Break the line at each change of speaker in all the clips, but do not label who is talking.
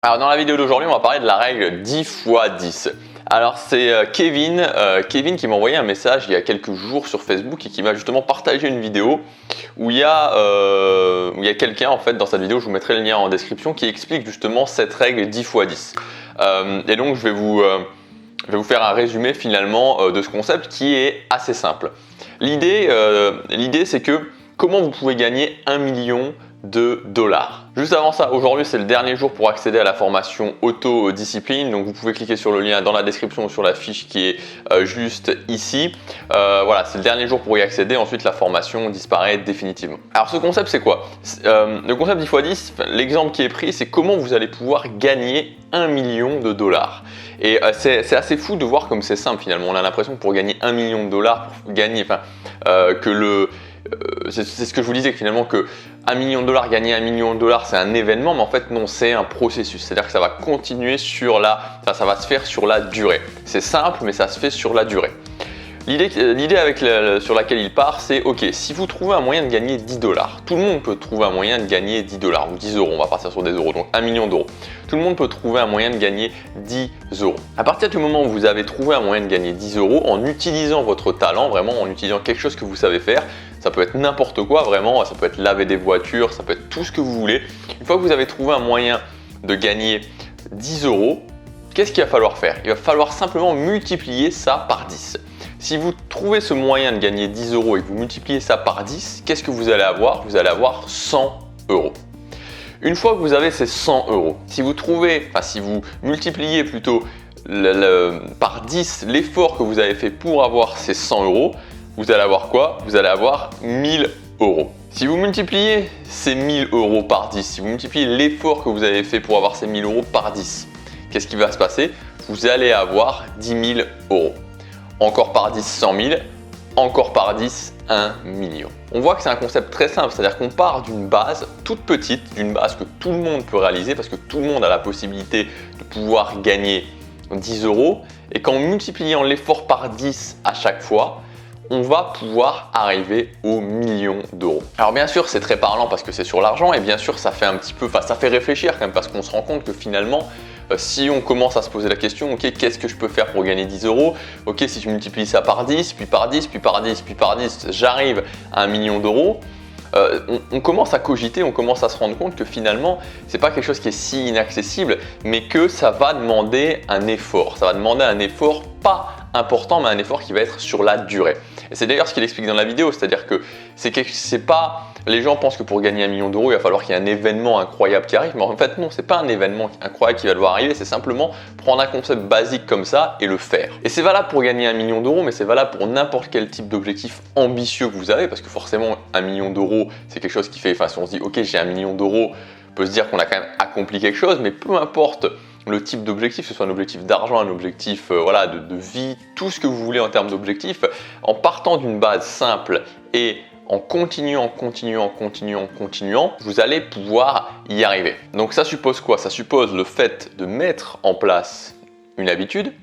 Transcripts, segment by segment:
Alors dans la vidéo d'aujourd'hui, on va parler de la règle 10 x 10. Alors c'est Kevin qui m'a envoyé un message il y a quelques jours sur Facebook et qui m'a justement partagé une vidéo où il y a quelqu'un, en fait, dans cette vidéo, je vous mettrai le lien en description, qui explique justement cette règle 10 x 10. Et donc je vais vous faire un résumé finalement de ce concept qui est assez simple. L'idée c'est que comment vous pouvez gagner 1 million de dollars. Juste avant ça, aujourd'hui c'est le dernier jour pour accéder à la formation auto-discipline, donc vous pouvez cliquer sur le lien dans la description ou sur la fiche qui est juste ici. Voilà, c'est le dernier jour pour y accéder, ensuite la formation disparaît définitivement. Alors ce concept c'est quoi? Le concept 10 x 10, l'exemple qui est pris, c'est comment vous allez pouvoir gagner 1 million de dollars. Et c'est assez fou de voir comme c'est simple finalement. On a l'impression que pour gagner 1 million de dollars, pour gagner, c'est ce que je vous disais, que finalement que 1 million de dollars, gagner 1 million de dollars, c'est un événement, mais en fait non, c'est un processus. C'est-à-dire que ça va continuer ça va se faire sur la durée. C'est simple, mais ça se fait sur la durée. L'idée sur laquelle il part, c'est ok, si vous trouvez un moyen de gagner 10 dollars, tout le monde peut trouver un moyen de gagner 10 dollars ou 10 euros, on va partir sur des euros, donc 1 million d'euros. Tout le monde peut trouver un moyen de gagner 10 euros. À partir du moment où vous avez trouvé un moyen de gagner 10 euros en utilisant votre talent, vraiment en utilisant quelque chose que vous savez faire, ça peut être n'importe quoi, vraiment, ça peut être laver des voitures, ça peut être tout ce que vous voulez. Une fois que vous avez trouvé un moyen de gagner 10 euros, qu'est-ce qu'il va falloir faire? Il va falloir simplement multiplier ça par 10. Si vous trouvez ce moyen de gagner 10 euros et que vous multipliez ça par 10, qu'est-ce que vous allez avoir? Vous allez avoir 100 euros. Une fois que vous avez ces 100 euros, si vous multipliez plutôt par 10 l'effort que vous avez fait pour avoir ces 100 euros, vous allez avoir quoi? Vous allez avoir 1000 euros. Si vous multipliez ces 1000 euros par 10, si vous multipliez l'effort que vous avez fait pour avoir ces 1000 euros par 10, qu'est-ce qui va se passer? Vous allez avoir 10 000 euros. Encore par 10, 100 000. Encore par 10, 1 million. On voit que c'est un concept très simple, c'est-à-dire qu'on part d'une base toute petite, d'une base que tout le monde peut réaliser parce que tout le monde a la possibilité de pouvoir gagner 10 euros. Et qu'en multipliant l'effort par 10 à chaque fois, on va pouvoir arriver aux millions d'euros. Alors bien sûr, c'est très parlant parce que c'est sur l'argent et bien sûr, ça fait ça fait réfléchir quand même parce qu'on se rend compte que finalement, si on commence à se poser la question, ok, qu'est-ce que je peux faire pour gagner 10 euros? Ok, si je multiplie ça par 10, puis par 10, puis par 10, puis par 10, j'arrive à 1 million d'euros. On commence à cogiter, on commence à se rendre compte que finalement, c'est pas quelque chose qui est si inaccessible, mais que ça va demander un effort. Ça va demander un effort pas important, mais un effort qui va être sur la durée. Et c'est d'ailleurs ce qu'il explique dans la vidéo, c'est-à-dire que c'est pas. Les gens pensent que pour gagner 1 million d'euros, il va falloir qu'il y ait un événement incroyable qui arrive, mais en fait non, c'est pas un événement incroyable qui va devoir arriver, c'est simplement prendre un concept basique comme ça et le faire. Et c'est valable pour gagner 1 million d'euros, mais c'est valable pour n'importe quel type d'objectif ambitieux que vous avez, parce que forcément 1 million d'euros, c'est quelque chose qui fait, si on se dit ok, j'ai 1 million d'euros, on peut se dire qu'on a quand même accompli quelque chose, mais peu importe le type d'objectif, que ce soit un objectif d'argent, un objectif de vie, tout ce que vous voulez en termes d'objectifs, en partant d'une base simple et en continuant, vous allez pouvoir y arriver. Donc ça suppose quoi? Ça suppose le fait de mettre en place une habitude,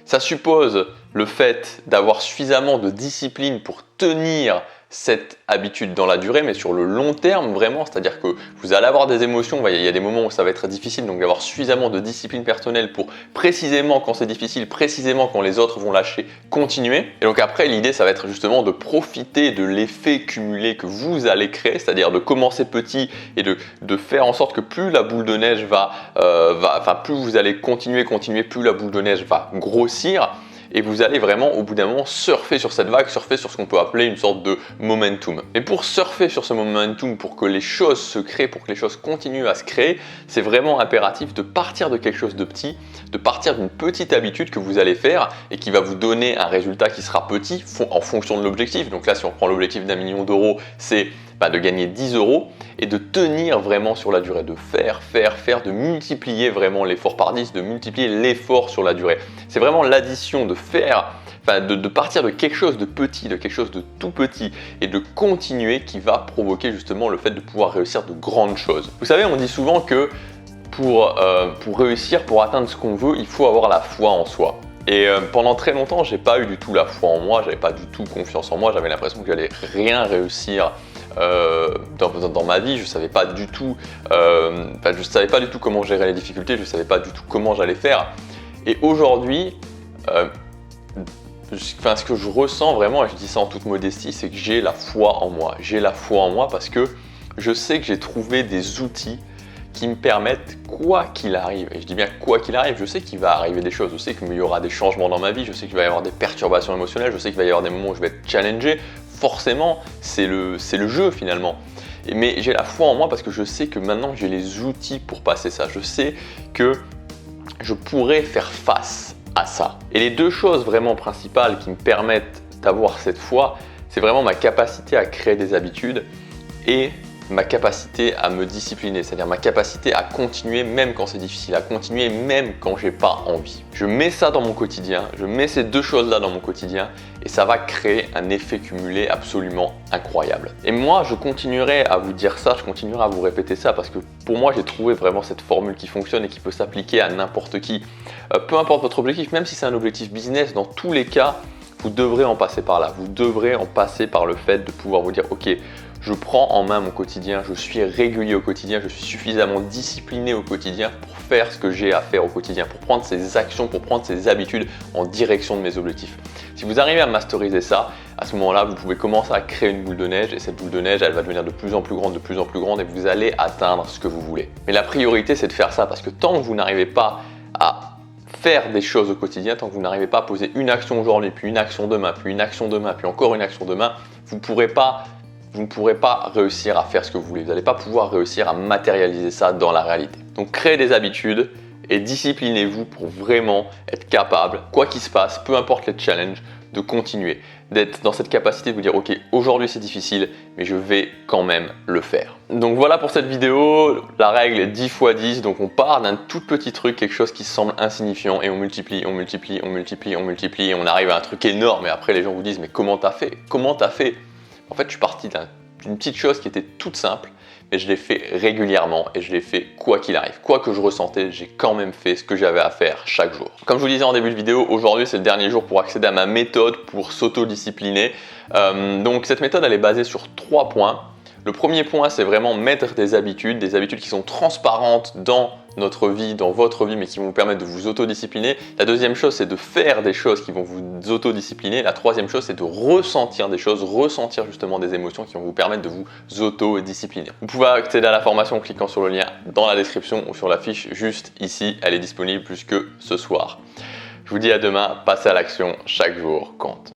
ça suppose le fait d'avoir suffisamment de discipline pour tenir cette habitude dans la durée, mais sur le long terme vraiment, c'est-à-dire que vous allez avoir des émotions, il y a des moments où ça va être difficile, donc d'avoir suffisamment de discipline personnelle pour précisément quand c'est difficile, précisément quand les autres vont lâcher, continuer. Et donc après, l'idée, ça va être justement de profiter de l'effet cumulé que vous allez créer, c'est-à-dire de commencer petit et de faire en sorte que plus la boule de neige plus vous allez continuer, plus la boule de neige va grossir. Et vous allez vraiment au bout d'un moment surfer sur cette vague, surfer sur ce qu'on peut appeler une sorte de momentum. Et pour surfer sur ce momentum, pour que les choses se créent, pour que les choses continuent à se créer, c'est vraiment impératif de partir de quelque chose de petit, de partir d'une petite habitude que vous allez faire et qui va vous donner un résultat qui sera petit en fonction de l'objectif. Donc là, si on prend l'objectif d'1 million d'euros, c'est de gagner 10 euros et de tenir vraiment sur la durée, de faire, de multiplier vraiment l'effort par 10, de multiplier l'effort sur la durée. C'est vraiment l'addition de faire, de partir de quelque chose de petit, de quelque chose de tout petit et de continuer qui va provoquer justement le fait de pouvoir réussir de grandes choses. Vous savez, on dit souvent que pour réussir, pour atteindre ce qu'on veut, il faut avoir la foi en soi. Et pendant très longtemps, j'ai pas eu du tout la foi en moi, j'avais pas du tout confiance en moi, j'avais l'impression que j'allais rien réussir dans ma vie. Je savais pas du tout, je savais pas du tout comment gérer les difficultés, je savais pas du tout comment j'allais faire. Et aujourd'hui, ce que je ressens vraiment, et je dis ça en toute modestie, c'est que j'ai la foi en moi. J'ai la foi en moi parce que je sais que j'ai trouvé des outils qui me permettent, quoi qu'il arrive, et je dis bien quoi qu'il arrive, je sais qu'il va arriver des choses, je sais qu'il y aura des changements dans ma vie, je sais qu'il va y avoir des perturbations émotionnelles, je sais qu'il va y avoir des moments où je vais être challengé, forcément, c'est le jeu finalement. Mais j'ai la foi en moi parce que je sais que maintenant j'ai les outils pour passer ça, je sais que je pourrais faire face à ça. Et les deux choses vraiment principales qui me permettent d'avoir cette foi, c'est vraiment ma capacité à créer des habitudes et ma capacité à me discipliner, c'est-à-dire ma capacité à continuer même quand c'est difficile, à continuer même quand j'ai pas envie. Je mets ça dans mon quotidien, je mets ces deux choses-là dans mon quotidien et ça va créer un effet cumulé absolument incroyable. Et moi, je continuerai à vous dire ça, je continuerai à vous répéter ça parce que pour moi, j'ai trouvé vraiment cette formule qui fonctionne et qui peut s'appliquer à n'importe qui. Peu importe votre objectif, même si c'est un objectif business, dans tous les cas, vous devrez en passer par là. Vous devrez en passer par le fait de pouvoir vous dire « Ok, je prends en main mon quotidien, je suis régulier au quotidien, je suis suffisamment discipliné au quotidien pour faire ce que j'ai à faire au quotidien, pour prendre ces actions, pour prendre ces habitudes en direction de mes objectifs. » Si vous arrivez à masteriser ça, à ce moment-là, vous pouvez commencer à créer une boule de neige et cette boule de neige, elle va devenir de plus en plus grande, de plus en plus grande et vous allez atteindre ce que vous voulez. Mais la priorité, c'est de faire ça parce que tant que vous n'arrivez pas à faire des choses au quotidien, tant que vous n'arrivez pas à poser une action aujourd'hui, puis une action demain, puis une action demain, puis encore une action demain, vous ne pourrez pas réussir à faire ce que vous voulez. Vous n'allez pas pouvoir réussir à matérialiser ça dans la réalité. Donc créez des habitudes et disciplinez-vous pour vraiment être capable, quoi qu'il se passe, peu importe les challenges, de continuer, d'être dans cette capacité de vous dire ok, aujourd'hui c'est difficile, mais je vais quand même le faire. Donc voilà pour cette vidéo, la règle est 10 x 10, donc on part d'un tout petit truc, quelque chose qui semble insignifiant et on multiplie, on multiplie, on multiplie, on multiplie et on arrive à un truc énorme et après les gens vous disent mais comment t'as fait? Comment t'as fait? En fait je suis parti d'une petite chose qui était toute simple, mais je l'ai fait régulièrement et je l'ai fait quoi qu'il arrive. Quoi que je ressentais, j'ai quand même fait ce que j'avais à faire chaque jour. Comme je vous disais en début de vidéo, aujourd'hui c'est le dernier jour pour accéder à ma méthode pour s'auto-discipliner. Donc cette méthode elle est basée sur 3 points. Le premier point, c'est vraiment mettre des habitudes qui sont transparentes dans notre vie, dans votre vie, mais qui vont vous permettre de vous autodiscipliner. La deuxième chose, c'est de faire des choses qui vont vous autodiscipliner. La troisième chose, c'est de ressentir des choses, ressentir justement des émotions qui vont vous permettre de vous autodiscipliner. Vous pouvez accéder à la formation en cliquant sur le lien dans la description ou sur la fiche juste ici. Elle est disponible jusque ce soir. Je vous dis à demain, passez à l'action, chaque jour compte.